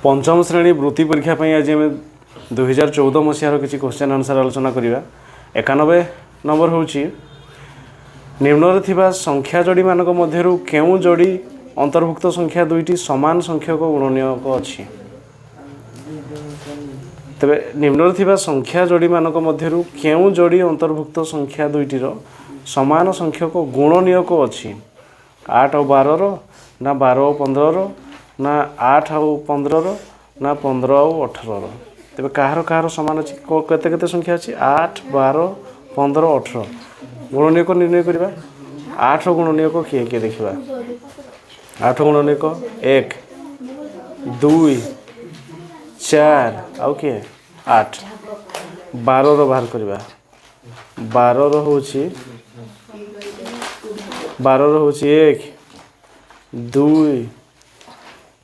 पंचम श्रेणी वृत्ति परीक्षा आज आम 2014 मसीहार किसी क्वेश्चन आंसर आलोचना करवा 91 नंबर हूँ निम्न थिबा संख्या जोड़ी मानक मध्यरु केउ जोड़ी अंतर्भुक्त संख्या दुईटी समान संख्यक गुणनीयक अच्छी तेबे निम्न थिबा संख्या जोड़ी मानक मध्यरु केउ जोड़ी अंतर्भुक्त संख्या दुईटीर समान संख्यक गुणनीयक अच्छी 8 और 12 रो ना 12 और 15 रो ना 8 और 15 रो ना 15 और 18 रो तेबे कहार कहार समान अच्छी केते केते संख्या अच्छी 8 12 15 18 गुणनीयक निर्णय करवा 8 गुणनीयक किए किए देखा 8 गुणनीयक 1 2 4 आउ किए 8 12 रो बाहर करवा 12 रो होची 12 रो होची 1 2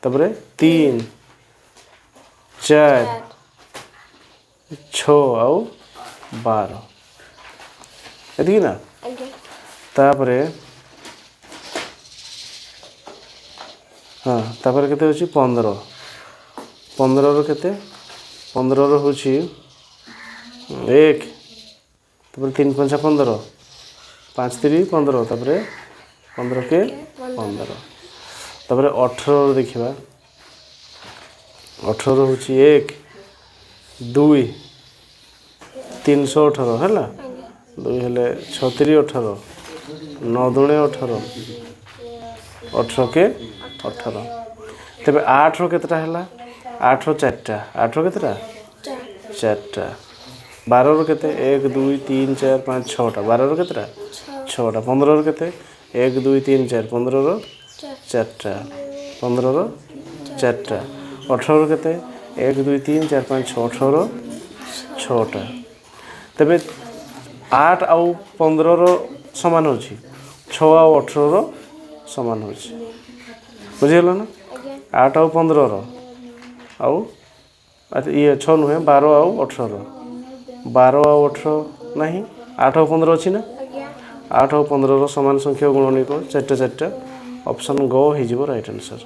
तबरे 3 4 6 आउ 12 एति ना तापरे हाँ तापरे केते होची 15 15 रो केते 15 रो होची 1 तापरे 3 5 15 5 3 15 तापरे 15 के 15 तापरे 18 रो देखिबा 18 रो होची 1 2 318 हैला 2 हेले 6 3 18 9 दूणे 18 18 के 18 तेबे 8 रो केतटा हैला 8 रो 4टा 8 रो केतटा 4टा 12 रो केते 1 2 3 4 5 6टा 12 रो केतटा 6टा 15 रो केते 1 2 3 4 15 रो 4टा 15 रो 4टा 18 रो केते 1 2 3 4 5 6 18 रो 6टा तेबे 8 आउ 15 रो समान होची 6 आउ 18 रो समान होची बुझिहला ना 8 आउ 15 रो आउ ये 6 नुहे 12 आउ 18 रो 12 आउ 18 नहीं 8 आउ 15 अच्छी ना 8 आउ 15 रो समान संख्या गुणनीयक 4टा ऑप्शन गो हो राइट आंसर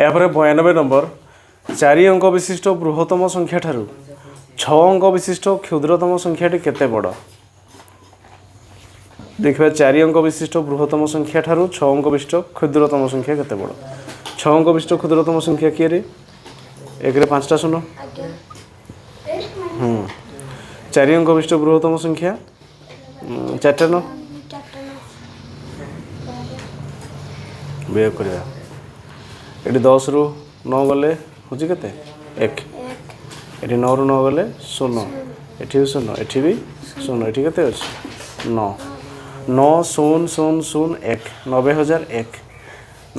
यापर 92 नंबर 4 अंक विशिष्ट बृहत्तम संख्या ठारू 6 अंक विशिष्ट क्षुद्रतम संख्याटी केते बड़ देखिए 4 अंक विशिष्ट बृहत्तम संख्या ठारू 6 अंक विशिष्ट क्षुद्रतम संख्या केते बड़ 6 अंक विशिष्ट क्षुद्रतम संख्या किए रे 1 रे 5टा शून्य 4 अंक विशिष्ट बृहत्तम संख्या 4टा 9 व्यय करवा ये 10 रु 9 गले हूँ के 1 ये 9 रु 9 गले 0 ये 0 ये भी 0 ये के 9 9 0 0 0 1 90,001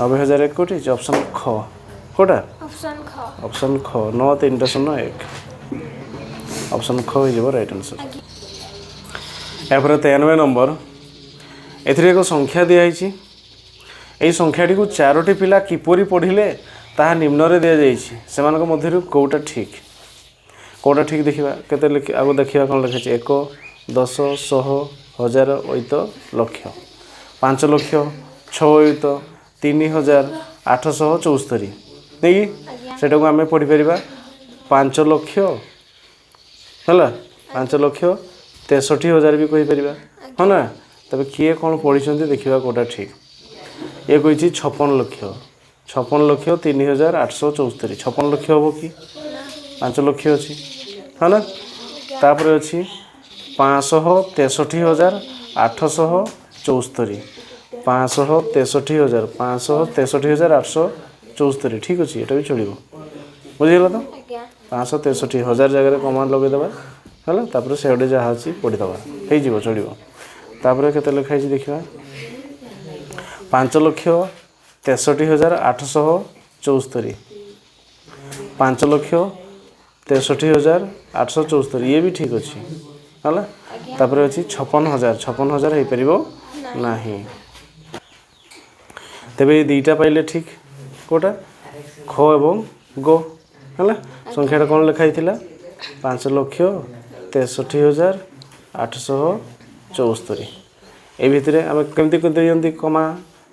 90,001 कोटी ऑप्शन ख कोटा ऑप्शन ख 9 3टा 0 1 ऑप्शन ख हो राइट आंसर यापर 93 नंबर एथिरे एक संख्या दिखाई यही संख्याटी को 4टी पिला किपरि पढ़िले ताहा निम्न दि जाइए से मध्य कौटा ठीक देखा केते आगे देखा कौन लिखा 1 10 100 1000 अयुत लक्ष 5 लक्ष 6 अयुत 3874 नहीं सेटा को आम पढ़ी पार 5 लक्ष है 5 लक्ष 63,000 भी कहीपर हाँ ना तबे किए कौन पढ़ी देखा कौटा ठीक ये कही 56 लक्ष 3,874 56 लक्ष हम कि 5 लक्ष अच्छी है ना तापर अच्छी 563,874 563,874 ठीक अच्छे ये भी चलो बुझीगला तो 563,000 जगह कमान लगेदेवा है तापर से जहाँ अच्छी पढ़ीदे हो चलो तापर केते लिखाई देखा 5,63,874 5,63,874 ये भी ठीक अच्छे है तापर अच्छी 56,000 हो पार ना तेरे ये दुईटा पाइले ठीक कौटा ख एवं गो है संख्याटा कौन लिखाई 5,63,874 ये भितर आम केमती दिखती कमा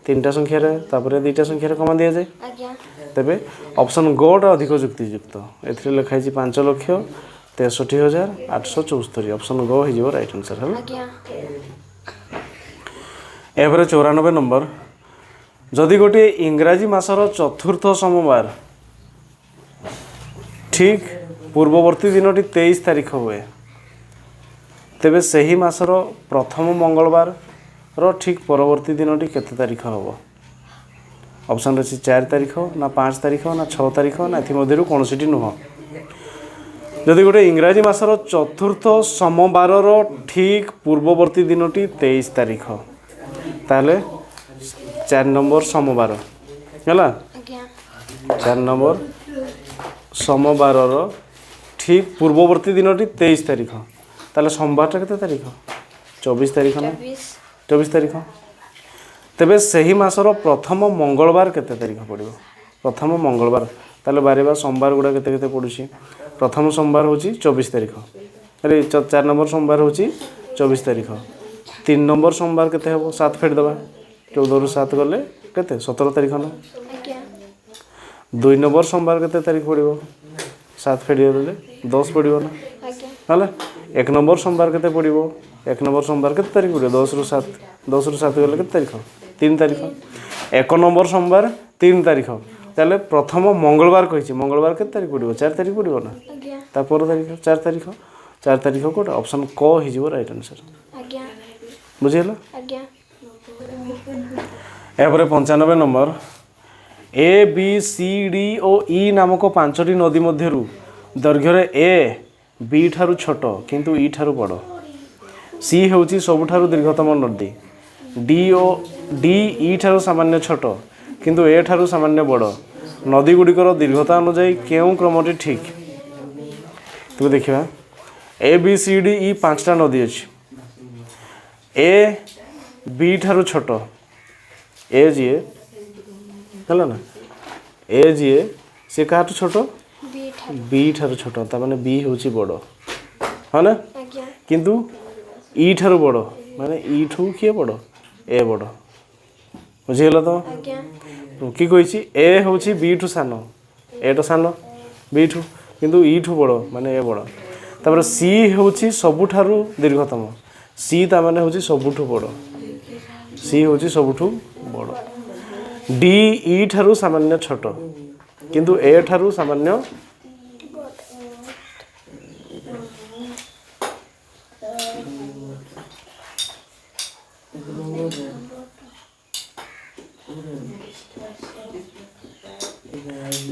तीनटा संख्यार दुईटा संख्यार कमा दि जाए आज्ञा तेबे ऑप्शन गोटा अधिक युक्तियुक्त ए लिखाई 5,63,874 ऑप्शन गो हो राइट आंसर है। आज्ञा एवरे 94 नंबर जदि गोटे इंग्राजी मासर चतुर्थ सोमवार ठीक पूर्ववर्ती दिनटी 23 तारीख हुए तेबे सही मासर प्रथम मंगलवार रो ठीक परवर्ती दिनटी केते तारीख हम ऑप्शन रही 4 तारीख ना 5 तारीख ना 6 तारीख ना एमध्य कौन सी नुह जदि गोटे इंग्राजी मासर चतुर्थ सोमवार ठीक पूर्ववर्ती दिनटी 23 तारीख ताहले 4 नंबर सोमवार है आज्ञा 4 नंबर सोमवार ठीक पूर्ववर्ती दिनटी 23 तारीख ताहले सोमवारटा केते तारीख 24 तारीख ना 24 तारीख तेबे सही मासर प्रथम मंगलवार केते तारीख पड़ो प्रथम मंगलवार ताहले बारे सोमवार गुड़ा केते केते पड़ुछि प्रथम सोमवार होची 24 तारीख अरे 4 नंबर सोमवार होची 24 तारीख 3 नंबर सोमवार केते हेबो 7 फेट दबा 14 रु 7 गले केते 17 तारीख ना आज्ञा 2 नंबर सोमवार केते तारीख पड़ो 7 फेट देले 10 पड़ो ना आज्ञा हला 1 नंबर सोमवार केते पड़ो 1 नंबर सोमवार केते तारीख पड़ो 10 रु 7 गले केते तारीख 3 तारीख 1 नंबर सोमवार 3 तारीख ताले प्रथम मंगलवार कहिछि मंगलवार केते तारीख पड़ो 4 तारीख पड़ो ना आज्ञा तापर तारीख 4 तारीख कोटा ऑप्शन क हिजो राइट आंसर आज्ञा बुझिला आज्ञा एपरे 95 number A B C D और ई नामक 5टी नदी मध्यरु दैर्घ्य ए बी ठारु छोट किंतु ई ठारु बड़ सी होची सबुठारु दीर्घतम नदी डी ई ठारु सामान्य छोट किंतु ए ठारु सामान्य बड़ नदी गुड़िकर दीर्घता अनुଯାयୀ केउ क्रमटी ठीक तो देखिबा ए बी सी डी ई 5टा नदी अछि ए बी ठारु छोट ए जी है ना ए जी सी क्या छोट बी ठारु छोट ताने बी हूँ बड़ हाँ ना आज्ञा किंतु ई ठारु बड़ माने ई ठू किए बड़ ए बड़ बुझीगल तो आज्ञा कि कही ए हूँ बी ठू सान ए तो सान बी ठू किंतु ई ठू बड़ माने ए बड़ तापर सी हूँ सबुठारु दीर्घतम सी ताने हूँ सबुठू बड़ सी हूँ सबुठू बड़ डी ई ठारु सामान्य छोट किंतु ए ठारु सामान्य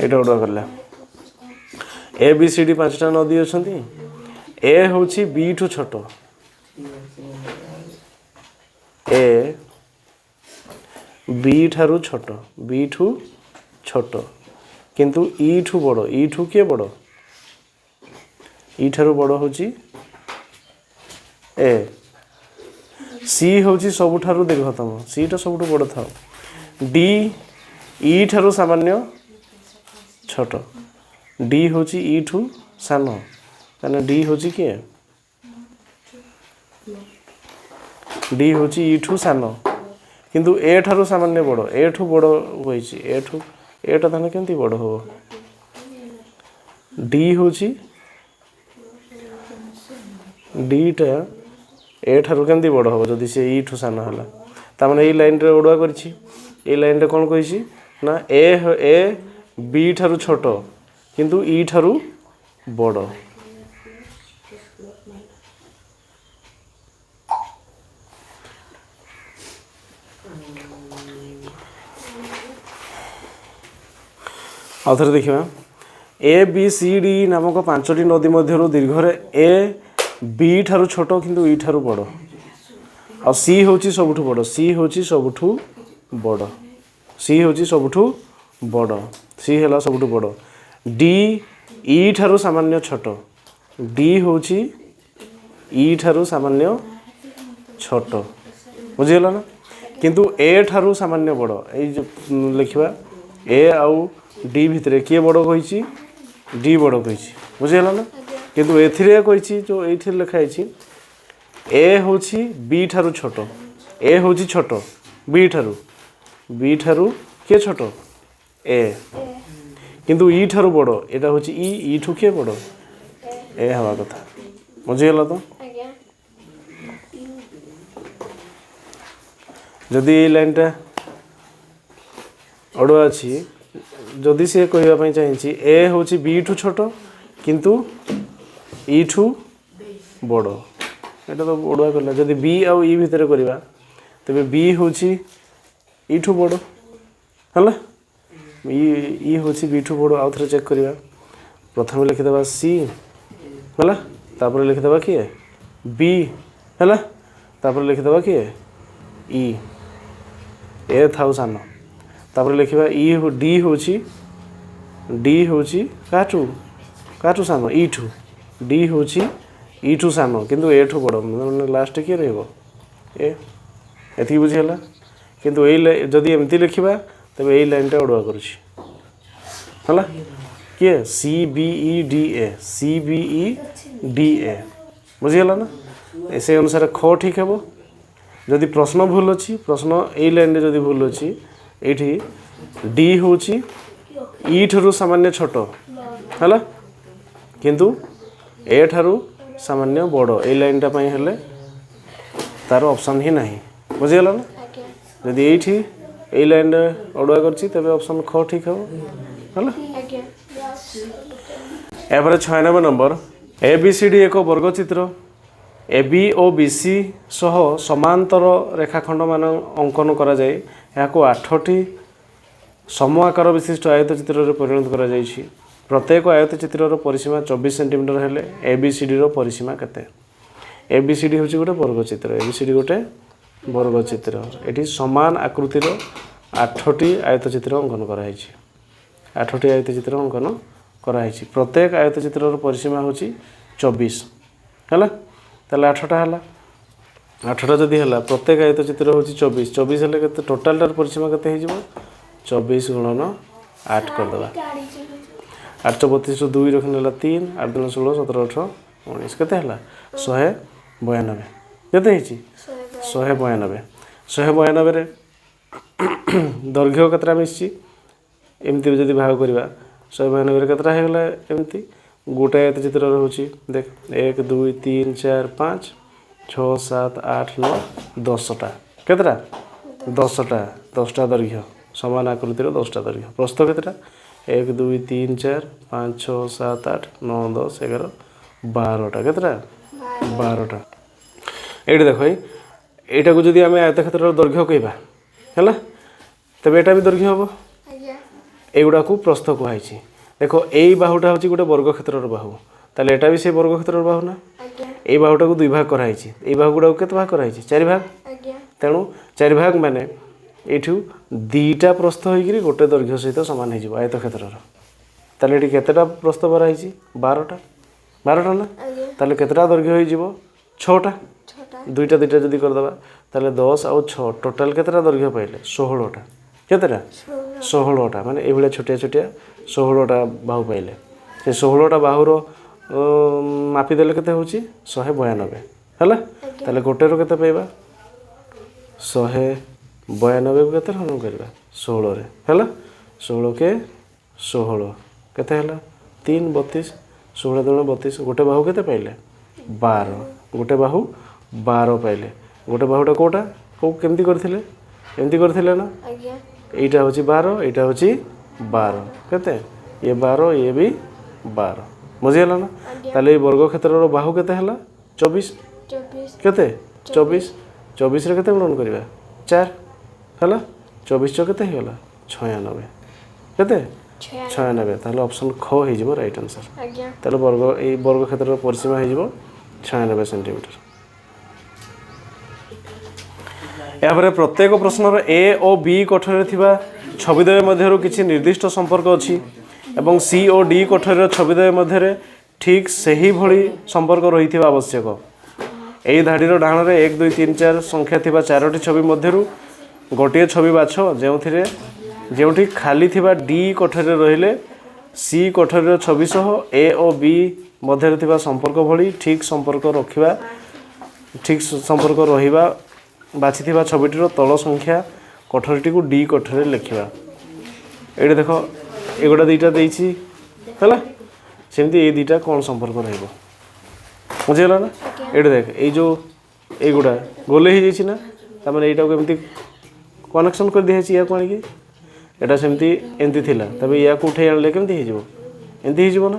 एटा उड़ा करला ए बी सी डी 5टा नदी अछंती ए होची बी ठू छोट ए बी ठारु छोट बी ठू छोट किंतु ई ठू बड़ ई ठू किए बड़ ई ठारु बड़ होची ए सी होची सबुठारु दीर्घतम सी टा सबुठु बड़ था डी ई ठारु सामान्य छोट डी होची ई ठू सान ताने डी होची किए डी होची ई ठू सान किंतु ए ठारु सामान्य बड़ ए ठू बड़ होईची ए ठू एटा ताने केंती बड़ हो डी होची डी टा ए ठारु केंती बड़ हो जदि से ई ठू सान हला ता माने ए लाइन रे ओडुआ करछि ए लाइन रे कोन कहिछि ना ए बी ठारु छोट किंतु ई ठारु बड़ आउथरे देखिबा ए बी सी डी नामक 5टी नदी मध्यरु दीर्घरे ए बी ठारु छोट किंतु ई ठारु बड़ आ सी होची सबुठु बड़ सी होची सबुठु बड़ सी होची सबुठु बड़ सी हैला सबुठु बड़ डी ई ठारु सामान्य छोट डी होची ई ठारु सामान्य छोट बुझिगला ना किंतु ए ठारु सामान्य बड़ ए लिखिबा ए आउ डी भितरे किए बड़ कही डी बड़ कही बुझीगला ना किंतु एथिरे कही जो ये लिखाई ए हूँ बी ठारु छोट ए हूँ छोट बी ठारु बी ठारू किए छोट ए किंतु ई ठारू बड़ एटा हूँ ई ठू किए बड़ ए हवा कथा बुझीगला तो जदि ये लाइनटा अड़ुआ अच्छी जदि सी कहवाई चाहिए ए हूँ बी ठू छोट किंतु ई ठू बड़ एटा तो अड़ुआ कला जदि बी आउ ई भितर करवा तेरे बी हूँ ई ठू बड़ है ई हूँ बी ठू बड़ आउ थे चेक करवा प्रथम लिखिदे सी है तापर लिखिदे किए बी है तापर लिखिदे किए ई ए थाउ सान तापर लिखा ई डी हूँ काठू सान ई ठू डी हूँ ई ठू सान किंतु ए ठू बड़ मैंने लास्ट किए रही बुझीगला किंतु ये जदि एमती लिखा तेज यही लाइनटा अड़ुआ करुला किए C B E D A बुझीगला ना से अनुसार ख ठीक है जदि प्रश्न भूल अच्छी प्रश्न यही लाइन जदि भूल अच्छी ये डी हूँ ई ठारू सामान्य छोट है किंतु ए ठारू सामान्य बड़ ये लाइनटा हेले तार ऑप्शन ही नहीं बुझीगला ना जदि ये लाइन अड़ुआ कर ऑप्शन ख ठीक है यापर 96 number A B C D एक वर्ग चित्र ए बी और बी सी सह समांतर रेखाखंड मान अंकन करा जाए यहाँ 8टी सम आकार विशिष्ट आयत चित्र परिणत करा जाइछि प्रत्येक आयत चित्र परिसीमा 24 सेंटीमीटर हेले ए बी सी डी परिसीमा केते ए बी सी डी हूँ गोटे वर्ग चित्र ए बी सी डी गोटे वर्ग चित्र ये समान आकृतिर 8टी आयत चित्र अंकन कराई 8टी आयत चित्र अंकन कराई प्रत्येक आयत चित्र परिसीमा हूँ 24 है ताले 8टा है 8टा जदि है प्रत्येक आयत चित्र हूँ 24 24 हेल्ले के टोटाल परिसीमा के 24 गुणन 8 करदे 8 32 2 रखने 3 8 2 16 17 18 19 के 192 के 192 192 दैर्घ्य कतटा मिसी एमती जब भाग करवा 192 कतटा होगा एमती गोटे आयत चित्र रोचे देख 1 2 3 4 5 6 7 8 9 10टा केतटा 10टा दैर्घ्य समान आकृतिर 10टा दैर्घ्य प्रस्थ केतटा 1 2 3 4 5 6 7 8 9 10 11 12टा केतटा 12टा ये देख यहाँ को जब आम आयत क्षेत्र दैर्घ्य कहवा है तेज यहाँ भी दैर्घ्य हम युवा को प्रस्थ कहुई देख यही बाहुटा हूँ गोटे वर्ग क्षेत्र बाहु ताले एटा भी से वर्ग क्षेत्र बाहु ना ये बाहुटा को 2 भाग कराई ये बाहु गुड़ा के भाग कराई 4 भाग तेणु 4 भाग माने यू 2टा प्रस्थ होकर गोटे दैर्घ्य सहित सामान हो आयत क्षेत्र ताले ये केतेटा प्रस्थ बराई 12टा ना ताले केतेटा दैर्घ्य हो 6टा 2टा 2टा जदि करदे ताले 10 आउ 6 टोटाल केतेटा दैर्घ्य पाइले 16टा केतेटा 16टा माने एभलिया छोटिया छोटिया 16टा बाहु पाइले से 16टा बाहुर मापिदेले केते होची 192 हैला ताले गोटे रो केते पाइबा 192 को केते हरण करबा 16 रे हैला 16 के 16 केते हैला 3 32 16 दुणे 32 गोटे बाहु केते पाइले 12 गोटे बाहु 12 पाइले गोटे बाहुटा कोटा को केमती करथिले एमती करथिले ना एटा होची 12 एटा होची 12 केते ये 12 ये भी 12 बुझीगला ना ताले वर्ग क्षेत्र बाहु केते हला 24 केते 24 24 रे केते गुणन करबा 4 हला 24 चो केते हेला 96 केते 96 ताले ऑप्शन ख हे जिवो राइट आंसर ताले वर्ग क्षेत्र परिसीमा हे जिवो 96 सेंटीमीटर यापर प्रत्येक प्रश्नर ए और बी कोठरी थिबा छविद्वय मध्यरु किछि निर्दिष्ट संपर्क अछि एवं सी और डी कोठरीर छविद्वय मध्यरे ठीक सही भली संपर्क रहिथिबा आवश्यक एई धाडीर डाहणरे 1 2 3 4 संख्या थिबा 4टी छवि मध्यरु गोटे छवि बाछ जेउठी खाली थिबा डी कोठरीर रहिले सी कोठरीर छवि सह ए और बी मध्यरे थिबा संपर्क भली ठीक संपर्क रहिबा बाछिथिबा छविटीर तल संख्या कोठरी को डी कोठरी लिखा ये देख एगुड़ा दुईटा देसी है सेमती ये दुईटा कौन संपर्क रहा बुझीगला ना ये देख ये जो एगुड़ा गोले ही जाइए ना तमें यहाँ को एमती कनेक्शन कर दिखाई या कौन कि यहाँ सेमती एमती थिला तबे या को उठे आनले केमती हो एमती हो ना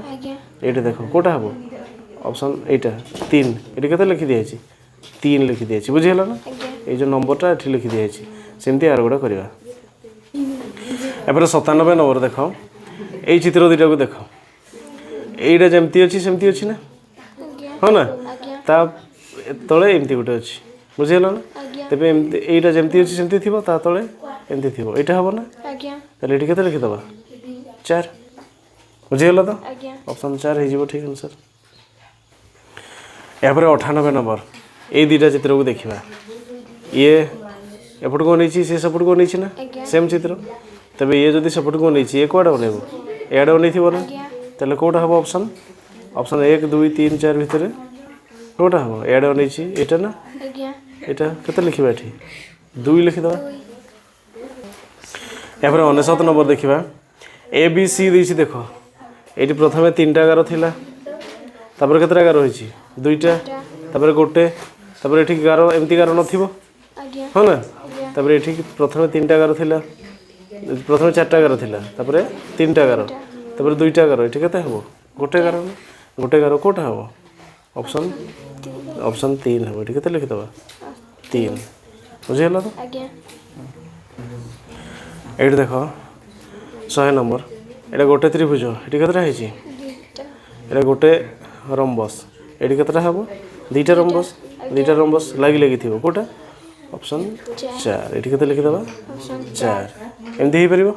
ये देख कौटा हम ऑप्शन एटा 3 ये केते लिखि दिखाई 3 लिखि दिखाई बुझीगला ना ये जो नंबरटा ये लिखि दिखाई सेमती आर गुड़ा करवा एपर 97 नंबर देख ये चित्र दुईटा को देख यहीटा जमती अच्छी सेमती अच्छी ना हाँ ना ता तले एमती गोटे अच्छी बुझीगला ना तेरे यहीटा जमती अच्छी सेमती थी ता तले एमती थी यहाँ हम ना ताले ये लिखिदबा 4 बुझीगला तो ऑप्शन 4 हो ठीक आंसर यापर 98 नंबर ये दुईटा चित्र को देखा ये एपट को नहीं सी सपट को नहीं ना सेम चित्र तबे ये जदि सपट को नहीं ये कौड़ा बनइब एआडे बन ना ताले कौटा हम ऑप्शन ऑप्शन 1 2 3 4 भितर कौटा हम एआडे बन यहाँ ना यहाँ केते लिखा ये 2 लिखिदबा यापर 99 नंबर देखा ए बी सी देसी देख ये प्रथम 3टा गार थिला तापर केतटा गार होइछि 2टा तापर गोटे तापर एठी गार एमती गार नथिबो हाँ ना तापर एठी प्रथम 3टा गार थिला प्रथम 4टा गार थिला तापर 3टा गार तापर 2टा गार एठी केते हबो गोटे गार कोटा हबो ऑप्शन ऑप्शन 3 हबो एठी केते लिखि दबा 3 बुझियला तो एठी देखो 100 नंबर एटा गोटे त्रिभुज एठी केतटा हैछि एटा गोटे रम्बस एठी केतटा हबो 2टा रम्बस लागी लागी थिबो कोटा ऑप्शन 4 एठी केते लिखि दबा 4 एमती ही परिबो